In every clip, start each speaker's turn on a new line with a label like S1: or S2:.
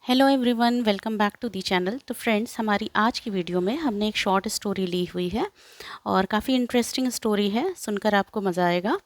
S1: Hello everyone, welcome back to the channel. तो friends, हमारी आज की वीडियो में हमने एक शॉर्ट स्टोरी ली हुई है और काफ़ी इंटरेस्टिंग स्टोरी है, सुनकर आपको मज़ा आएगा।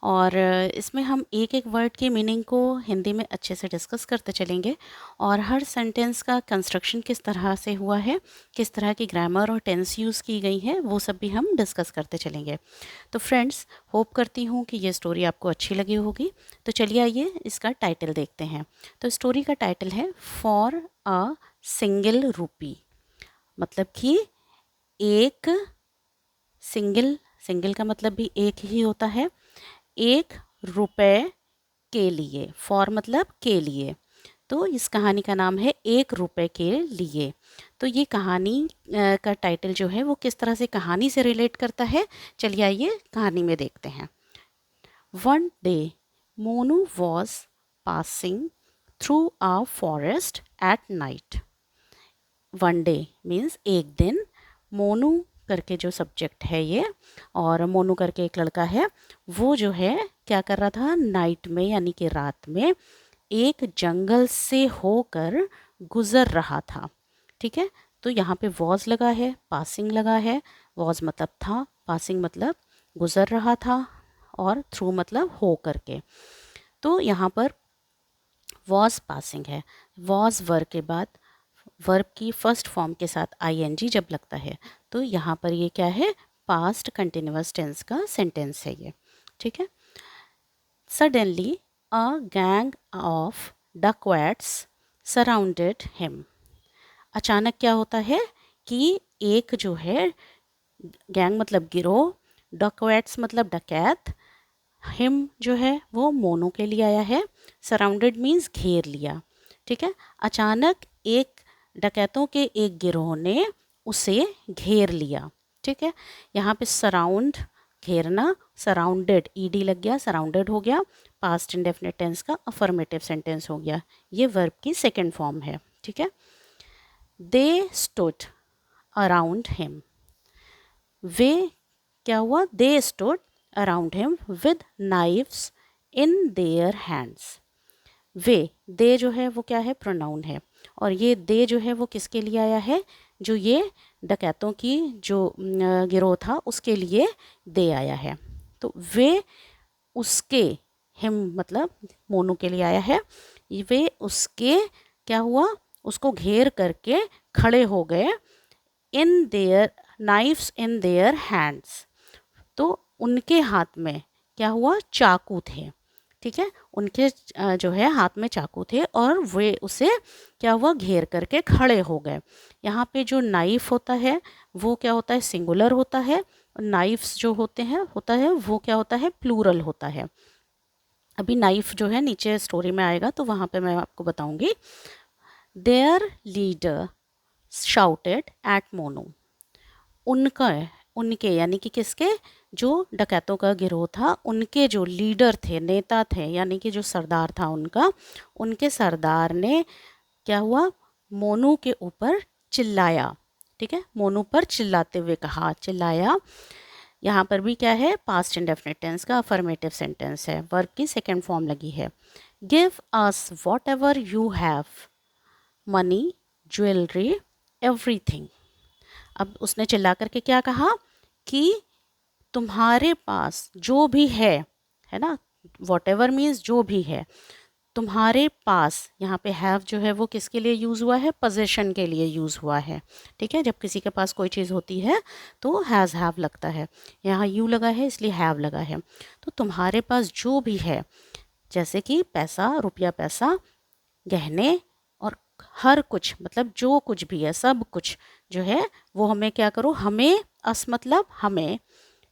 S1: और इसमें हम एक एक वर्ड की मीनिंग को हिंदी में अच्छे से डिस्कस करते चलेंगे और हर सेंटेंस का कंस्ट्रक्शन किस तरह से हुआ है, किस तरह की ग्रामर और टेंस यूज़ की गई है, वो सब भी हम डिस्कस करते चलेंगे। तो फ्रेंड्स, होप करती हूँ कि ये स्टोरी आपको अच्छी लगी होगी। तो चलिए आइए इसका टाइटल देखते हैं। तो स्टोरी का टाइटल है फॉर अ सिंगल रूपी। मतलब कि एक सिंगल, सिंगल का मतलब भी एक ही होता है, एक रुपए के लिए। फॉर मतलब के लिए। तो इस कहानी का नाम है एक रुपए के लिए। तो ये कहानी का टाइटल जो है वो किस तरह से कहानी से रिलेट करता है, चलिए आइए कहानी में देखते हैं। One day, Monu was passing through a forest at night. One day means एक दिन। मोनू करके जो सब्जेक्ट है ये, और मोनू करके एक लड़का है, वो जो है क्या कर रहा था, नाइट में यानी कि रात में एक जंगल से होकर गुजर रहा था। ठीक है, तो यहाँ पे वॉज लगा है, पासिंग लगा है। वॉज मतलब था, पासिंग मतलब गुजर रहा था, और थ्रू मतलब हो करके। तो यहाँ पर वॉज पासिंग है। वॉज वर्ब के बाद वर्ब की फर्स्ट फॉर्म के साथ आईएनजी जब लगता है, तो यहाँ पर ये क्या है, पास्ट कंटिन्यूअस टेंस का सेंटेंस है ये। ठीक है। Suddenly a gang of dacoits surrounded him. अचानक क्या होता है कि एक जो है, गैंग मतलब गिरोह, डकवैट्स मतलब डकैत, हिम जो है वो मोनो के लिए आया है। सराउंडेड मीन्स घेर लिया। ठीक है, अचानक एक डकैतों के एक गिरोह ने उसे घेर लिया। ठीक है, यहाँ पे सराउंड घेरना, सराउंडेड ईडी लग गया, सराउंडेड हो गया, पास्ट इंडेफिनिट टेंस का अफर्मेटिव सेंटेंस हो गया। ये वर्ब की सेकेंड फॉर्म है। ठीक है। They stood around him. वे क्या हुआ, they stood around him with knives in their hands. वे, दे जो है वो क्या है, प्रोनाउन है, और ये दे जो है वो किसके लिए आया है, जो ये डकैतों की जो गिरोह था उसके लिए दे आया है। तो वे उसके, हिम मतलब मोनू के लिए आया है। वे उसके क्या हुआ, उसको घेर करके खड़े हो गए। In their knifes in their hands, तो उनके हाथ में क्या हुआ, चाकू थे। ठीक है, उनके जो है हाथ में चाकू थे और वे उसे क्या हुआ, घेर करके खड़े हो गए। यहाँ पे जो नाइफ होता है वो क्या होता है, सिंगुलर होता है। नाइफ्स जो होते हैं होता है वो क्या होता है, प्लूरल होता है। अभी नाइफ जो है नीचे स्टोरी में आएगा तो वहाँ पे मैं आपको बताऊंगी। There leader shouted at Monu. उनका, उनके यानी कि किसके, जो डकैतों का गिरोह था उनके जो लीडर थे, नेता थे, यानी कि जो सरदार था उनका, उनके सरदार ने क्या हुआ, मोनू के ऊपर चिल्लाया। ठीक है, मोनू पर चिल्लाते हुए कहा, चिल्लाया। यहाँ पर भी क्या है, पास्ट इंडेफिनिट टेंस का अफर्मेटिव सेंटेंस है, वर्ब की सेकेंड फॉर्म लगी है। Give us what ever you have, money, jewellery, everything. अब उसने चिल्ला करके क्या कहा कि तुम्हारे पास जो भी है ना, वॉट एवर मीन्स जो भी है, तुम्हारे पास, यहाँ पे हैव जो है वो किसके लिए यूज़ हुआ है, पोजेशन के लिए यूज़ हुआ है। ठीक है, जब किसी के पास कोई चीज़ होती है तो हैज़ हैव लगता है, यहाँ यू लगा है इसलिए हैव लगा है। तो तुम्हारे पास जो भी है, जैसे कि पैसा, रुपया, पैसा, गहने, और हर कुछ, मतलब जो कुछ भी है, सब कुछ जो है वो हमें क्या करो, हमें, अस मतलब हमें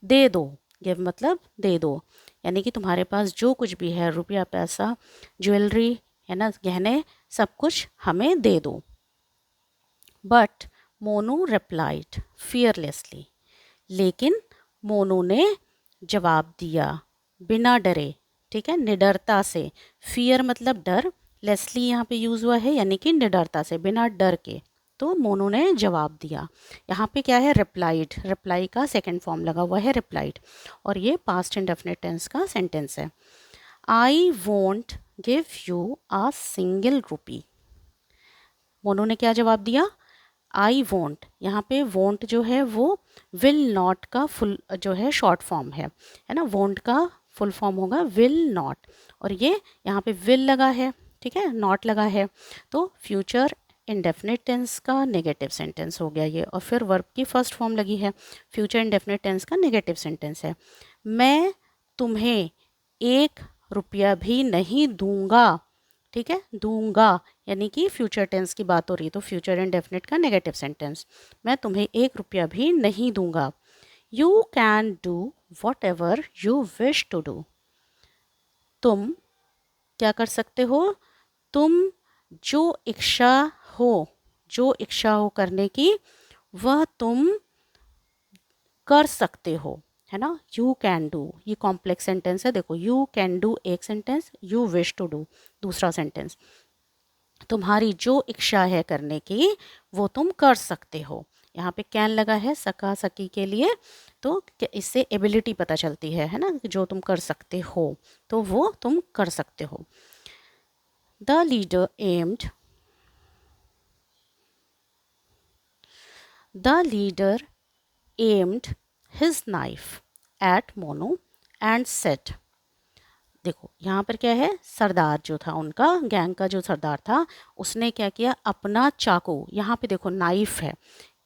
S1: दे दो। गिव मतलब दे दो, यानी कि तुम्हारे पास जो कुछ भी है, रुपया, पैसा, ज्वेलरी, है ना, गहने, सब कुछ हमें दे दो। But Monu replied fearlessly. लेकिन मोनू ने जवाब दिया बिना डरे। ठीक है, निडरता से। फियर मतलब डर, लेसली यहाँ पे यूज़ हुआ है, यानी कि निडरता से, बिना डर के। तो मोनू ने जवाब दिया। यहाँ पे क्या है, रिप्लाइड, रिप्लाई का सेकंड फॉर्म लगा हुआ है, रिप्लाइड, और ये पास्ट इंडेफिनिट टेंस का सेंटेंस है। I won't give you a single rupee. Monu ने क्या जवाब दिया, आई वोंट। यहाँ पे वोंट जो है वो विल नॉट का फुल जो है शॉर्ट फॉर्म है ना। वोंट का फुल फॉर्म होगा विल नॉट, और ये यहाँ पे विल लगा है, ठीक है, नॉट लगा है, तो फ्यूचर इंडेफिनिट टेंस का नेगेटिव सेंटेंस हो गया ये। और फिर वर्ब की फर्स्ट फॉर्म लगी है, फ्यूचर इंडेफिनिट टेंस का नेगेटिव सेंटेंस है, मैं तुम्हें 1 रुपया भी नहीं दूंगा, ठीक है, दूंगा यानी कि फ्यूचर टेंस की बात हो रही है, तो फ्यूचर इंडेफिनिट का नेगेटिव सेंटेंस, मैं तुम्हें 1 रुपया भी नहीं दूंगा। You can do whatever you wish to do, तुम क्या कर सकते हो, तुम जो इच्छा हो, जो इच्छा हो करने की वह तुम कर सकते हो, है ना। यू कैन डू, ये कॉम्प्लेक्स सेंटेंस है, देखो यू कैन डू एक sentence, you wish to do दूसरा सेंटेंस, तुम्हारी जो इच्छा है करने की वो तुम कर सकते हो। यहाँ पे कैन लगा है सका सकी के लिए, तो इससे एबिलिटी पता चलती है ना, जो तुम कर सकते हो तो वो तुम कर सकते हो। The leader aimed, the leader aimed his knife at Monu and said, देखो यहाँ पर क्या है, सरदार जो था उनका, गैंग का जो सरदार था, उसने क्या किया, अपना चाकू, यहाँ पे देखो नाइफ है,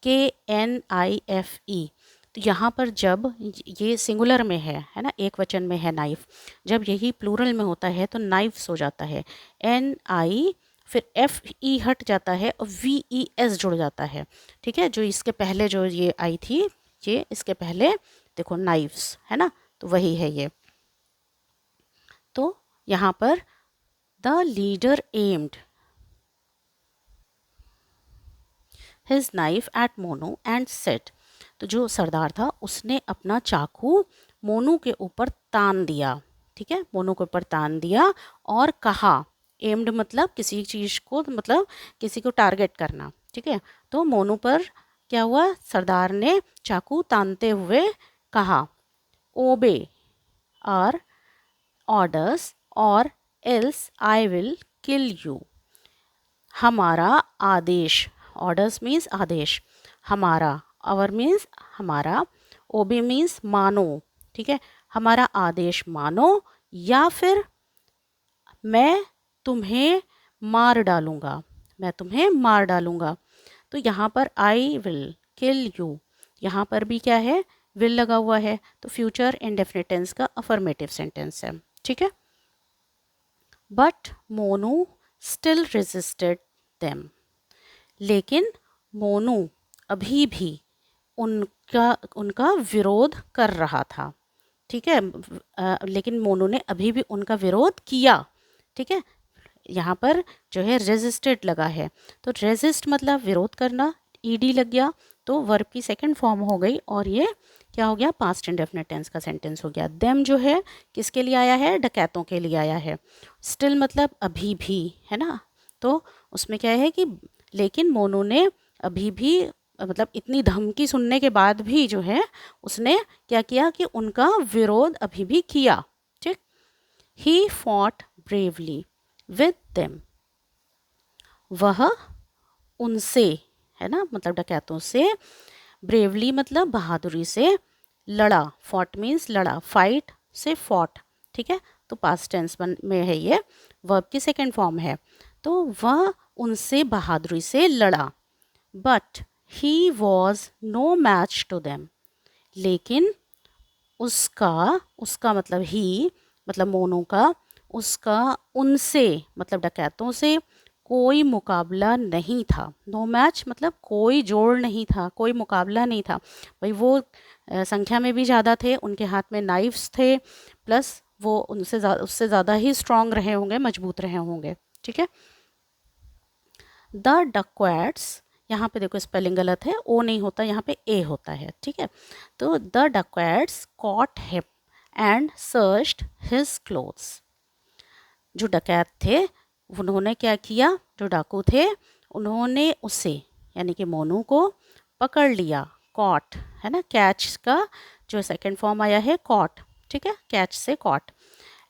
S1: KNIFE, तो यहाँ पर जब ये सिंगुलर में है ना, एक वचन में है नाइफ, जब यही प्लूरल में होता है तो नाइफ्स हो जाता है, NI फिर FE हट जाता है और VES जुड़ जाता है, ठीक है, जो इसके पहले जो ये आई थी, ये इसके पहले देखो नाइफ्स है ना, तो वही है ये। तो यहाँ पर the leader aimed his knife at Monu and said, तो जो सरदार था उसने अपना चाकू मोनू के ऊपर तान दिया, ठीक है, मोनू के ऊपर तान दिया और कहा, एम्ड मतलब किसी चीज़ को, मतलब किसी को टारगेट करना, ठीक है, तो मोनू पर क्या हुआ, सरदार ने चाकू तानते हुए कहा, ओबे आर ऑर्डर्स और else I will kill you, हमारा आदेश, ऑर्डर्स मीन्स आदेश, हमारा, आवर मीन्स हमारा, ओबे मीन्स मानो, ठीक है, हमारा आदेश मानो या फिर मैं तुम्हें मार डालूंगा, मैं तुम्हें मार डालूंगा। तो यहाँ पर आई विल किल यू, यहाँ पर भी क्या है, विल लगा हुआ है, तो फ्यूचर इंडेफिनिट टेंस का अफर्मेटिव सेंटेंस है, ठीक है। But Monu still resisted them, लेकिन मोनू अभी भी उनका उनका विरोध कर रहा था, ठीक है, लेकिन मोनू ने अभी भी उनका विरोध किया, ठीक है, यहाँ पर जो है रेजिस्टेड लगा है, तो रेजिस्ट मतलब विरोध करना, ईडी लग गया तो वर्ब की सेकंड फॉर्म हो गई, और ये क्या हो गया, पास्ट इंडेफिनिट टेंस का सेंटेंस हो गया। देम जो है किसके लिए आया है, डकैतों के लिए आया है। स्टिल मतलब अभी भी, है ना, तो उसमें क्या है कि लेकिन मोनू ने अभी भी, मतलब इतनी धमकी सुनने के बाद भी जो है उसने क्या किया कि उनका विरोध अभी भी किया, ठीक। He fought bravely with them, वह उनसे, है ना, मतलब डकैतों से, ब्रेवली मतलब बहादुरी से लड़ा, फॉट मीन्स लड़ा, फाइट से फॉट, ठीक है, तो पास्ट टेंस में है ये, वर्ब की सेकंड फॉर्म है, तो वह उनसे बहादुरी से लड़ा, but he was no match to them, लेकिन उसका, उसका मतलब ही मतलब मोनू का, उसका उनसे मतलब डकैतों से कोई मुकाबला नहीं था। नो मैच मतलब कोई जोड़ नहीं था, कोई मुकाबला नहीं था, भाई वो संख्या में भी ज़्यादा थे, उनके हाथ में नाइफ्स थे, प्लस वो उनसे उससे ज़्यादा ही स्ट्रांग रहे होंगे, मजबूत रहे होंगे, ठीक है। द डकैट्स, यहाँ पे देखो स्पेलिंग गलत है, ओ नहीं होता, यहाँ पे ए होता है, ठीक है, तो the dacoits caught him and searched his clothes, जो डकैत थे उन्होंने क्या किया, जो डाकू थे उन्होंने उसे यानी कि मोनू को पकड़ लिया, कॉट, है ना, कैच का जो सेकंड फॉर्म आया है कॉट, ठीक है, कैच से caught,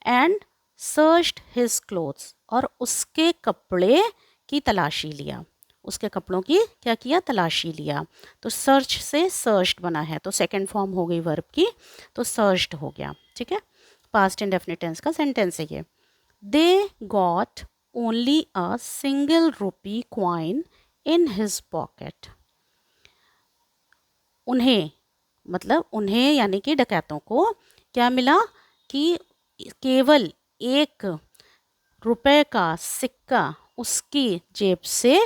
S1: and searched his clothes, और उसके कपड़े की तलाशी लिया, उसके कपड़ों की क्या किया, तलाशी लिया। तो सर्च से सर्च्ड बना है, तो सेकंड फॉर्म हो गई वर्ब की, तो सर्च्ड हो गया। ठीक है, पास्ट इंडेफिनिट टेंस का सेंटेंस है ये। They got only a single rupee coin in his pocket. उन्हें मतलब उन्हें यानी कि डकैतों को क्या मिला कि केवल 1 रुपए का सिक्का उसकी जेब से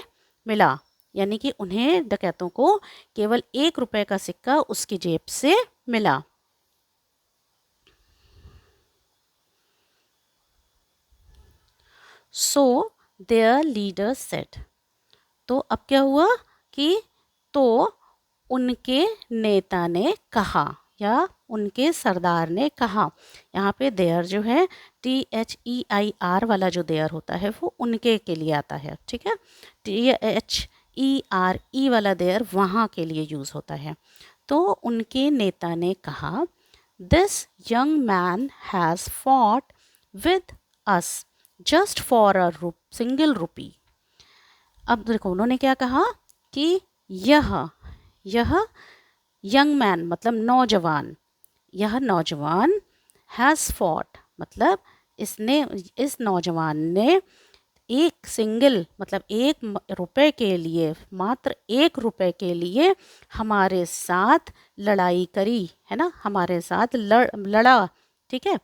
S1: मिला। यानी कि उन्हें डकैतों को केवल 1 रुपए का सिक्का उसकी जेब से मिला। सो देयर लीडर सेड, तो अब क्या हुआ कि तो उनके नेता ने कहा या उनके सरदार ने कहा। यहाँ पे देयर जो है THEIR वाला जो देयर होता है वो उनके के लिए आता है। ठीक है, THERE वाला देयर वहाँ के लिए यूज़ होता है। तो उनके नेता ने कहा, this young man has fought with us just for a single rupee. अब देखो उन्होंने क्या कहा कि यह यंग मैन मतलब नौजवान, यह नौजवान हैज़ फॉट मतलब इस नौजवान ने एक सिंगल मतलब 1 रुपए के लिए, मात्र 1 रुपए के लिए हमारे साथ लड़ाई करी है ना, हमारे साथ लड़ा। ठीक है,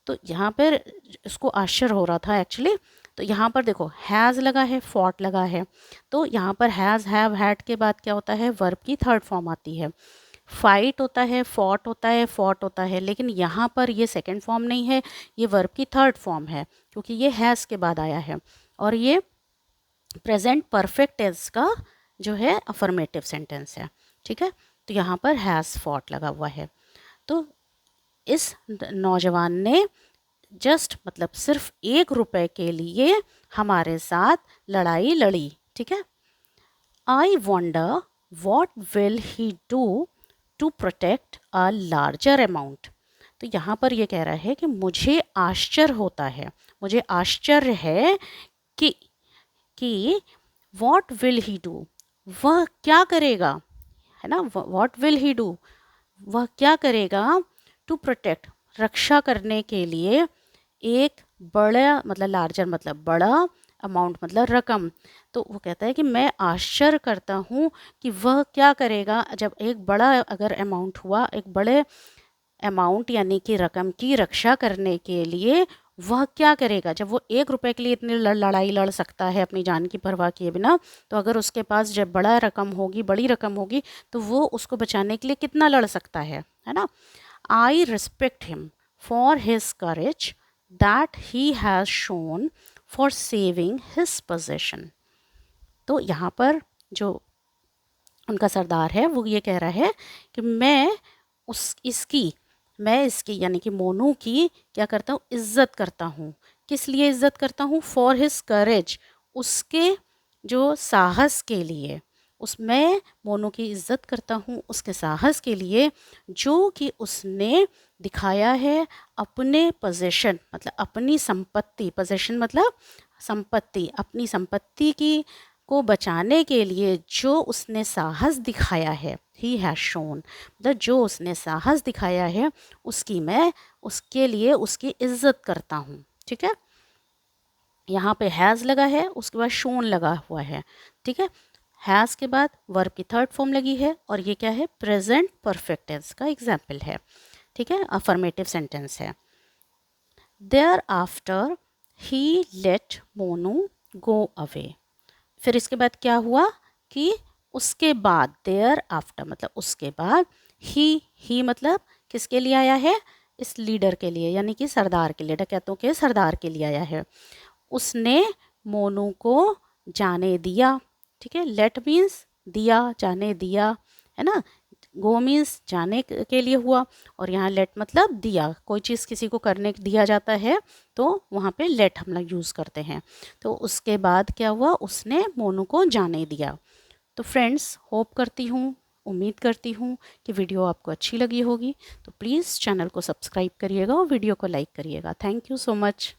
S1: तो यहाँ पर इसको आश्चर्य हो रहा था एक्चुअली। तो यहाँ पर देखो हैज़ लगा है, फॉट लगा है, तो यहाँ पर हैज़ हैव हैड के बाद क्या होता है, वर्ब की थर्ड फॉर्म आती है। फाइट होता है, फॉट होता है, फॉट होता है, लेकिन यहाँ पर ये सेकंड फॉर्म नहीं है, ये वर्ब की थर्ड फॉर्म है क्योंकि ये हैज़ के बाद आया है और ये प्रेजेंट परफेक्ट टेंस का जो है अफर्मेटिव सेंटेंस है। ठीक है, तो यहाँ पर हैज़ फॉट लगा हुआ है। तो इस नौजवान ने जस्ट मतलब सिर्फ 1 रुपए के लिए हमारे साथ लड़ाई लड़ी। ठीक है, I wonder what will he do to protect a larger amount. तो यहाँ पर ये कह रहा है कि मुझे आश्चर्य होता है, मुझे आश्चर्य है कि वॉट विल ही डू, वह क्या करेगा, है ना, वॉट विल ही डू, वह क्या करेगा, टू प्रोटेक्ट रक्षा करने के लिए, एक बड़ा मतलब लार्जर मतलब बड़ा, अमाउंट मतलब रकम। तो वो कहता है कि मैं आश्चर्य करता हूँ कि वह क्या करेगा जब एक बड़ा अगर अमाउंट हुआ, एक बड़े अमाउंट यानी कि रकम की रक्षा करने के लिए वह क्या करेगा। जब वो 1 रुपए के लिए इतनी लड़ाई लड़ सकता है अपनी जान की परवाह किए बिना, तो अगर उसके पास जब बड़ा रकम होगी, बड़ी रकम होगी, तो वो उसको बचाने के लिए कितना लड़ सकता है ना। I respect him for his courage that he has shown for saving his possession. तो यहाँ पर जो उनका सरदार है वो ये कह रहा है कि मैं इसकी यानी कि मोनू की क्या करता हूँ, इज्जत करता हूँ। किस लिए इज्जत करता हूँ, फॉर हिज करेज, उसके जो साहस के लिए। उसमें मोनू की इज्जत करता हूँ उसके साहस के लिए जो कि उसने दिखाया है अपने पोजेशन मतलब अपनी संपत्ति, पोजेशन मतलब संपत्ति, अपनी संपत्ति की को बचाने के लिए जो उसने साहस दिखाया है, ही हैज़ शोन मतलब जो उसने साहस दिखाया है उसकी मैं उसके लिए उसकी इज्जत करता हूँ। ठीक है, यहाँ पे हैज़ लगा है, उसके बाद शोन लगा हुआ है। ठीक है, हैज़ के बाद वर्ब की थर्ड फॉर्म लगी है और ये क्या है, प्रेजेंट परफेक्ट टेंस का एग्जाम्पल है। ठीक है, अफर्मेटिव सेंटेंस है। Thereafter he let Monu go away. फिर इसके बाद क्या हुआ कि उसके बाद, देयर आफ्टर मतलब उसके बाद, ही मतलब किसके लिए आया है, इस लीडर के लिए यानी कि सरदार के लिए, डकैतों के सरदार के लिए आया है। उसने मोनू को जाने दिया। ठीक है, लेट मीन्स दिया, जाने दिया, है ना। गो मीन्स जाने के लिए हुआ और यहाँ लेट मतलब दिया। कोई चीज़ किसी को करने दिया जाता है तो वहाँ पे लेट हम लोग यूज़ करते हैं। तो उसके बाद क्या हुआ, उसने मोनू को जाने दिया। तो फ्रेंड्स, होप करती हूँ, उम्मीद करती हूँ कि वीडियो आपको अच्छी लगी होगी। तो प्लीज़ चैनल को सब्सक्राइब करिएगा और वीडियो को लाइक करिएगा। Thank you so much.